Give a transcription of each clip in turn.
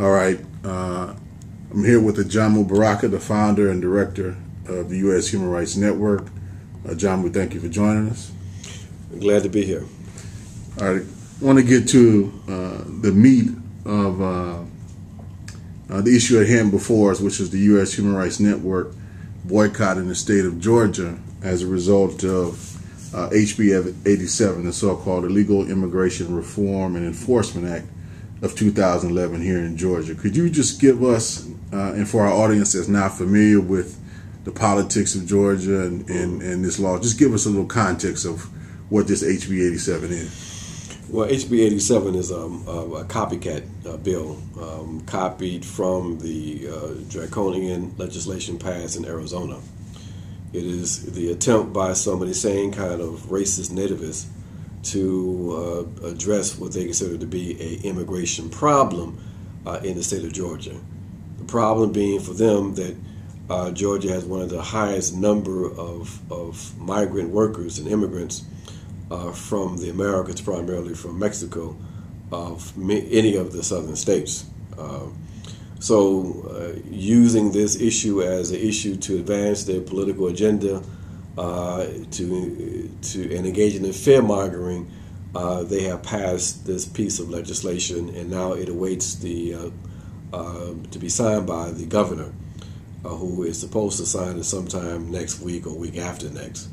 All right. I'm here with Ajamu Baraka, the founder and director of the U.S. Human Rights Network. Ajamu, thank you for joining us. I'm glad to be here. All right. I want to get to the meat of the issue at hand before us, which is the U.S. Human Rights Network boycotting the state of Georgia as a result of HB 87, the so-called Illegal Immigration Reform and Enforcement Act of 2011 here in Georgia. Could you just give us, and for our audience that's not familiar with the politics of Georgia and this law, just give us a little context of what this HB 87 is. Well, HB 87 is a copycat bill, copied from the draconian legislation passed in Arizona. It is the attempt by some of the same kind of racist nativists to address what they consider to be an immigration problem in the state of Georgia. The problem being for them that Georgia has one of the highest number of migrant workers and immigrants from the Americas, primarily from Mexico, of any of the southern states. So using this issue as an issue to advance their political agenda, and engaging in fear-mongering, they have passed this piece of legislation, and now it awaits to be signed by the governor, who is supposed to sign it sometime next week or week after next.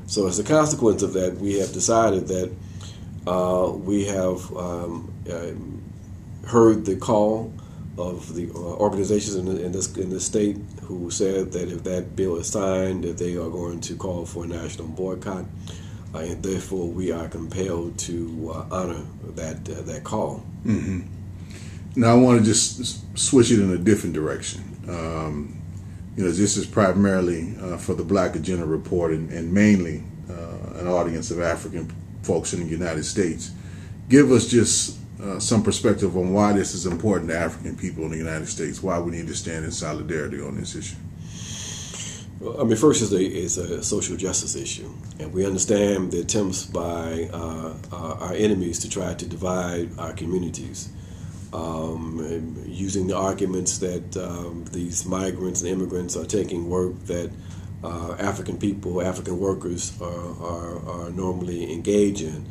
So as a consequence of that, we have decided that we have heard the call of the organizations in this state who said that if that bill is signed, that they are going to call for a national boycott, and therefore we are compelled to honor that call. Mm-hmm. Now I want to just switch it in a different direction. This is primarily for the Black Agenda Report and mainly an audience of African folks in the United States. Give us just some perspective on why this is important to African people in the United States, why we need to stand in solidarity on this issue. Well, I mean, first is a social justice issue, and we understand the attempts by our enemies to try to divide our communities, using the arguments that these migrants and immigrants are taking work that African people, African workers are normally engaged in,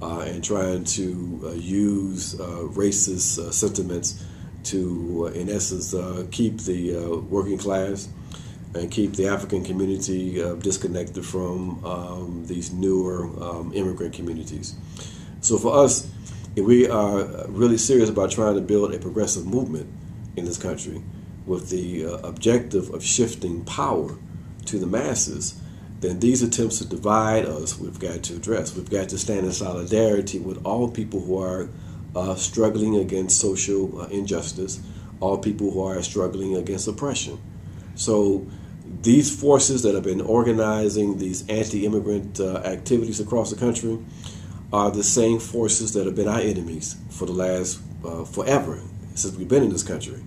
and trying to use racist sentiments to, in essence, keep the working class and keep the African community disconnected from these newer immigrant communities. So for us, if we are really serious about trying to build a progressive movement in this country with the objective of shifting power to the masses, then these attempts to divide us, we've got to address. We've got to stand in solidarity with all people who are struggling against social injustice, all people who are struggling against oppression. So these forces that have been organizing these anti-immigrant activities across the country are the same forces that have been our enemies for the last forever, since we've been in this country.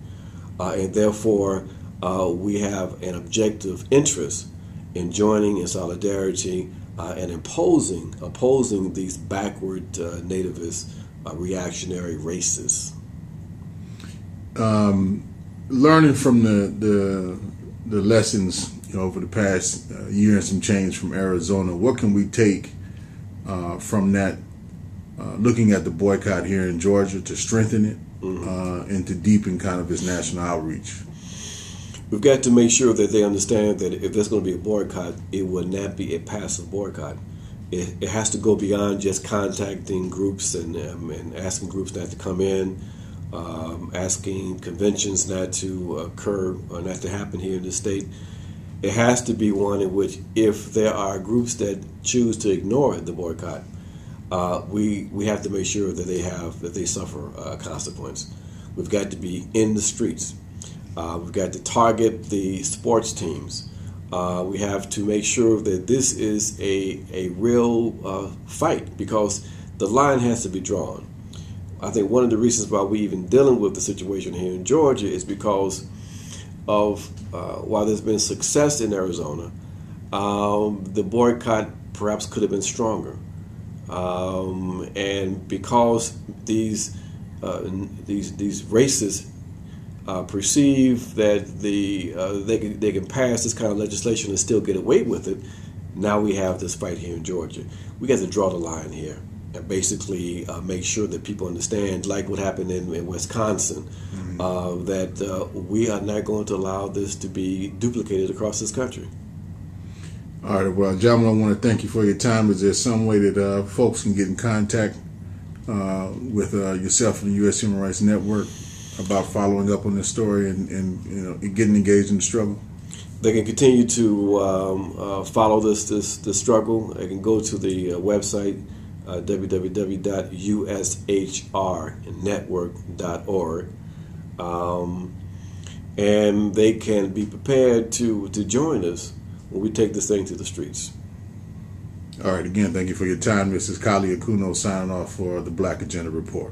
And therefore, we have an objective interest in joining in solidarity and opposing these backward nativist, reactionary racists. Learning from the lessons over the past year and some change from Arizona, what can we take from that, looking at the boycott here in Georgia to strengthen it and to deepen kind of its national outreach? We've got to make sure that they understand that if there's going to be a boycott, it will not be a passive boycott. It has to go beyond just contacting groups and asking groups not to come in, asking conventions not to occur or not to happen here in the state. It has to be one in which, if there are groups that choose to ignore the boycott, we have to make sure that they suffer a consequence. We've got to be in the streets. We've got to target the sports teams. We have to make sure that this is a real fight, because the line has to be drawn. I think one of the reasons why we even dealing with the situation here in Georgia is because of while there's been success in Arizona, the boycott perhaps could have been stronger, and because these racist perceive that they can pass this kind of legislation and still get away with it, now we have this fight here in Georgia. We got to draw the line here and basically make sure that people understand, like what happened in Wisconsin, that we are not going to allow this to be duplicated across this country. All right, well, Ajamu, I want to thank you for your time. Is there some way that folks can get in contact with yourself and the U.S. Human Rights Network about following up on this story and getting engaged in the struggle? They can continue to follow this struggle. They can go to the website www.USHRNetwork.org, and they can be prepared to join us when we take this thing to the streets. All right, again, thank you for your time. This is Kali Akuno signing off for the Black Agenda Report.